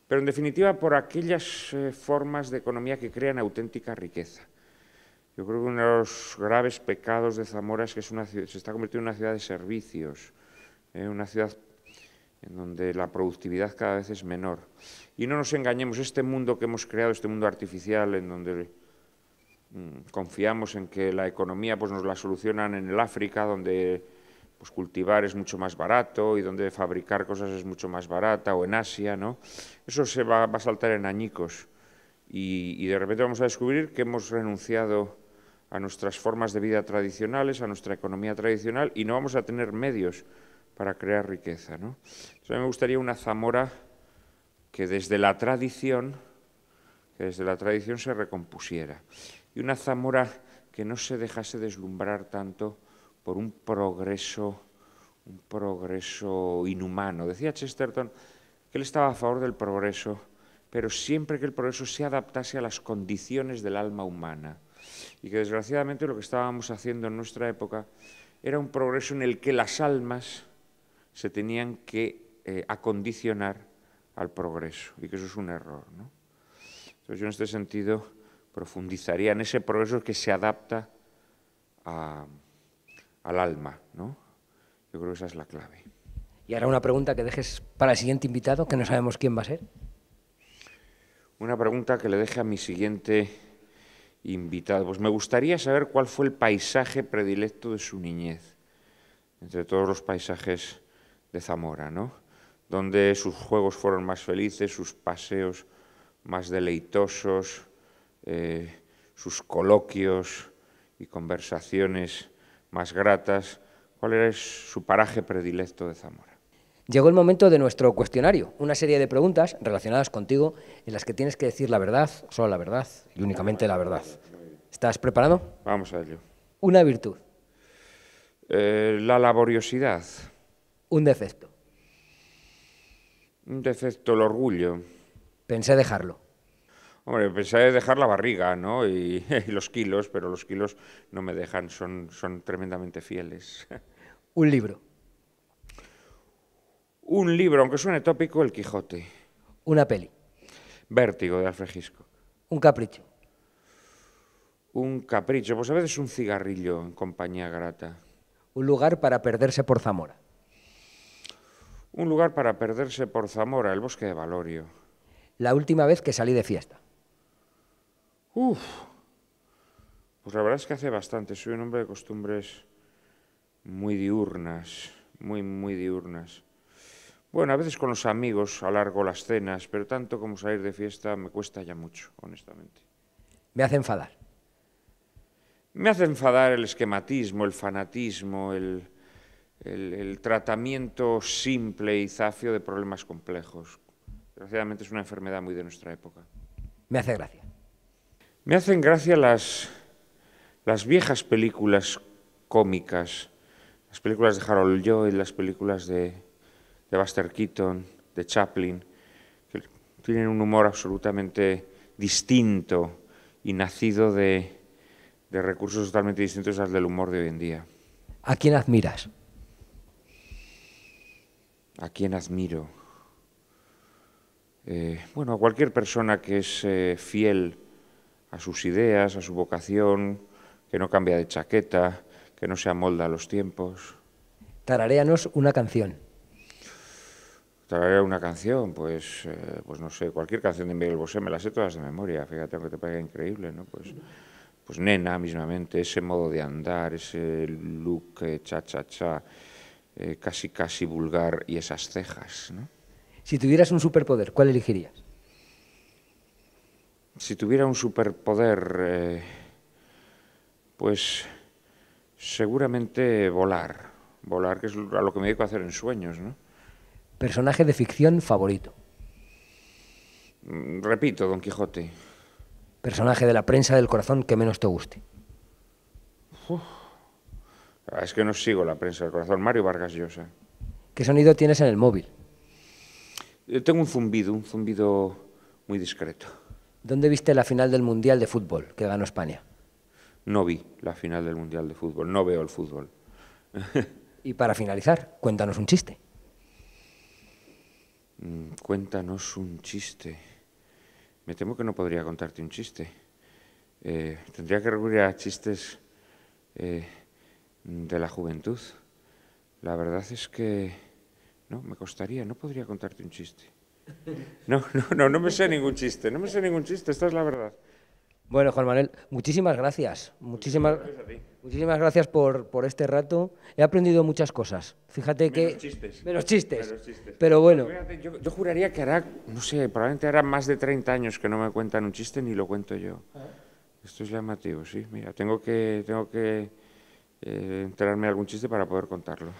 Pero en definitiva por aquellas formas de economía que crean auténtica riqueza. Yo creo que uno de los graves pecados de Zamora es que se está convirtiendo en una ciudad de servicios, una ciudad en donde la productividad cada vez es menor. Y no nos engañemos, este mundo que hemos creado, este mundo artificial, en donde confiamos en que la economía pues, nos la solucionan en el África, donde pues, cultivar es mucho más barato y donde fabricar cosas es mucho más barata, o en Asia, ¿no? Eso se va a saltar en añicos. Y de repente vamos a descubrir que hemos renunciado a nuestras formas de vida tradicionales, a nuestra economía tradicional, y no vamos a tener medios para crear riqueza, ¿no? Entonces, a mí me gustaría una Zamora que desde la tradición se recompusiera, y una Zamora que no se dejase deslumbrar tanto por un progreso inhumano. Decía Chesterton que él estaba a favor del progreso, pero siempre que el progreso se adaptase a las condiciones del alma humana, y que desgraciadamente lo que estábamos haciendo en nuestra época era un progreso en el que las almas se tenían que acondicionar al progreso, y que eso es un error, ¿no? Entonces yo en este sentido profundizaría en ese progreso que se adapta al alma, ¿no? Yo creo que esa es la clave. Y ahora una pregunta que dejes para el siguiente invitado, que no sabemos quién va a ser. Una pregunta que le deje a mi siguiente invitado. Pues me gustaría saber cuál fue el paisaje predilecto de su niñez, entre todos los paisajes de Zamora, ¿no? Donde sus juegos fueron más felices, sus paseos más deleitosos, sus coloquios y conversaciones más gratas. ¿Cuál era su paraje predilecto de Zamora? Llegó el momento de nuestro cuestionario, una serie de preguntas relacionadas contigo en las que tienes que decir la verdad, solo la verdad y únicamente la verdad. ¿Estás preparado? Vamos a ello. Una virtud. La laboriosidad. Un defecto. Un defecto, el orgullo. Pensé dejarlo. Hombre, pensé dejar la barriga, ¿no? Y los kilos, pero los kilos no me dejan, son tremendamente fieles. Un libro. Un libro, aunque suene tópico, El Quijote. Una peli. Vértigo, de Alfred Hitchcock. Un capricho. Un capricho, pues a veces un cigarrillo en compañía grata. Un lugar para perderse por Zamora. Un lugar para perderse por Zamora, el bosque de Valorio. La última vez que salí de fiesta. Pues la verdad es que hace bastante. Soy un hombre de costumbres muy diurnas, muy diurnas. Bueno, a veces con los amigos alargo las cenas, pero tanto como salir de fiesta me cuesta ya mucho, honestamente. Me hace enfadar. Me hace enfadar el esquematismo, el fanatismo, el tratamiento simple y zafio de problemas complejos. Desgraciadamente es una enfermedad muy de nuestra época. Me hace gracia. Me hacen gracia las viejas películas cómicas, las películas de Harold Lloyd, las películas de Buster Keaton, de Chaplin, que tienen un humor absolutamente distinto y nacido de recursos totalmente distintos al del humor de hoy en día. ¿A quién admiras? ¿A quién admiro? Bueno, a cualquier persona que es fiel a sus ideas, a su vocación, que no cambia de chaqueta, que no se amolda a los tiempos. Tararéanos una canción. Tararear una canción, pues no sé, cualquier canción de Miguel Bosé, me las sé todas de memoria, fíjate, aunque te parezca increíble, ¿no? Pues Nena, mismamente, ese modo de andar, ese look cha-cha-cha, casi vulgar, y esas cejas, ¿no? Si tuvieras un superpoder, ¿cuál elegirías? Si tuviera un superpoder, pues seguramente volar, que es a lo que me dedico a hacer en sueños, ¿no? Personaje de ficción favorito. Repito, Don Quijote. Personaje de la prensa del corazón que menos te guste. Es que no sigo la prensa del corazón. Mario Vargas Llosa. ¿Qué sonido tienes en el móvil? Tengo un zumbido muy discreto. ¿Dónde viste la final del Mundial de Fútbol que ganó España? No vi la final del Mundial de Fútbol, no veo el fútbol. Y para finalizar, cuéntanos un chiste. Cuéntanos un chiste. Me temo que no podría contarte un chiste. Tendría que recurrir a chistes de la juventud. La verdad es que no, me costaría, no podría contarte un chiste. No me sé ningún chiste, esta es la verdad. Bueno, Juan Manuel, muchísimas gracias. Muchísimas gracias por este rato. He aprendido muchas cosas. Fíjate que... Menos chistes. Pero bueno. Yo juraría que hará, no sé, probablemente hará más de 30 años que no me cuentan un chiste ni lo cuento yo. Esto es llamativo, sí. Mira, tengo que enterarme de algún chiste para poder contarlo.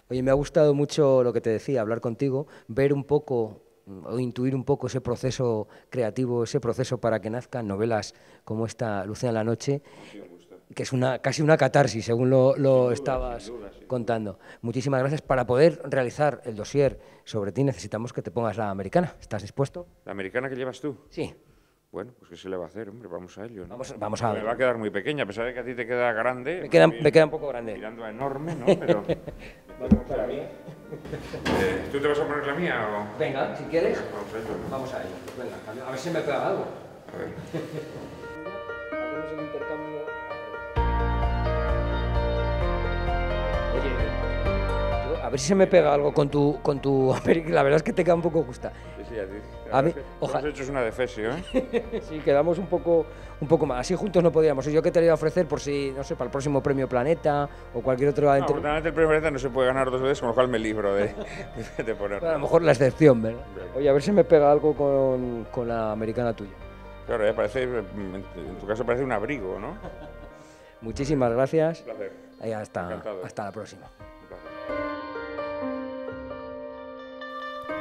Oye, me ha gustado mucho lo que te decía, hablar contigo, ver un poco o intuir un poco ese proceso creativo, ese proceso para que nazcan novelas como esta, Lucía en la noche, que es casi una catarsis, según lo estabas contando. Muchísimas gracias. Para poder realizar el dossier sobre ti necesitamos que te pongas la americana. ¿Estás dispuesto? ¿La americana que llevas tú? Sí. Bueno, pues ¿qué se le va a hacer, hombre? Vamos a ello, ¿no? Vamos a ver. Me va a quedar muy pequeña, a pesar de que a ti te queda grande. Me queda un poco grande. Tirando a enorme, ¿no? Pero... Vamos para mí. ¿Tú te vas a poner la mía o...? Venga, si quieres. Vamos a ello. Vamos a ello. Venga, a ver si me pega algo. A ver. Hacemos el intercambio. Oye, yo A ver si se me pega algo con tu América. La verdad es que te queda un poco justa. Sí, a ti. A mí, Ojalá. Has hecho es una defesio, ¿eh? Sí, quedamos un poco más. Así juntos no podíamos. Y yo que te lo iba a ofrecer por si, no sé, para el próximo Premio Planeta o cualquier otro... No, afortunadamente el Premio Planeta no se puede ganar 2 veces, con lo cual me libro de ponerlo. A lo mejor la excepción, ¿verdad? Oye, a ver si me pega algo con la americana tuya. Claro, ya parece, en tu caso parece un abrigo, ¿no? Muchísimas gracias. Un placer. Y hasta la próxima.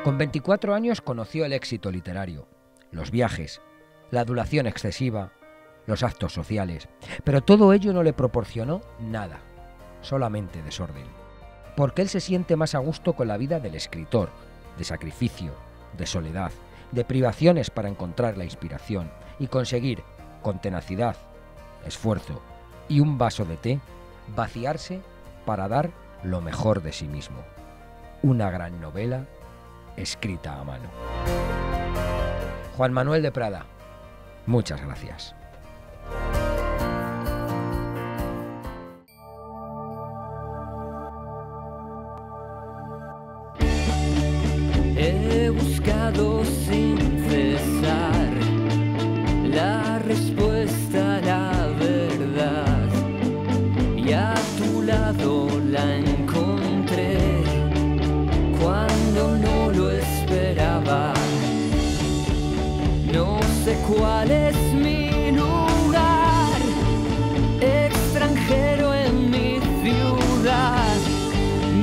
Con 24 años conoció el éxito literario, los viajes, la adulación excesiva, los actos sociales, pero todo ello no le proporcionó nada, solamente desorden, porque él se siente más a gusto con la vida del escritor, de sacrificio, de soledad, de privaciones para encontrar la inspiración y conseguir, con tenacidad, esfuerzo y un vaso de té, vaciarse para dar lo mejor de sí mismo. Una gran novela escrita a mano. Juan Manuel de Prada, muchas gracias. He buscado sin cesar la respuesta a la verdad y a tu lado la encontré cuando no lo esperaba. No sé cuál es mi lugar, extranjero en mi ciudad,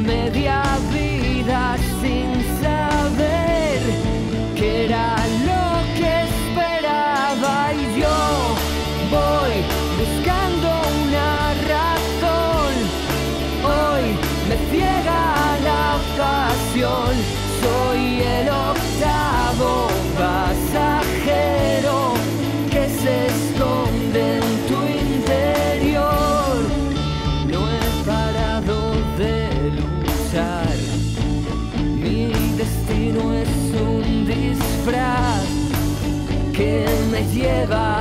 media vida sin saber qué era lo que esperaba, y yo voy buscando una razón. Hoy me ciega la pasión, soy el octavo pasajero que se esconde en tu interior. No he parado de luchar, mi destino es un disfraz que me lleva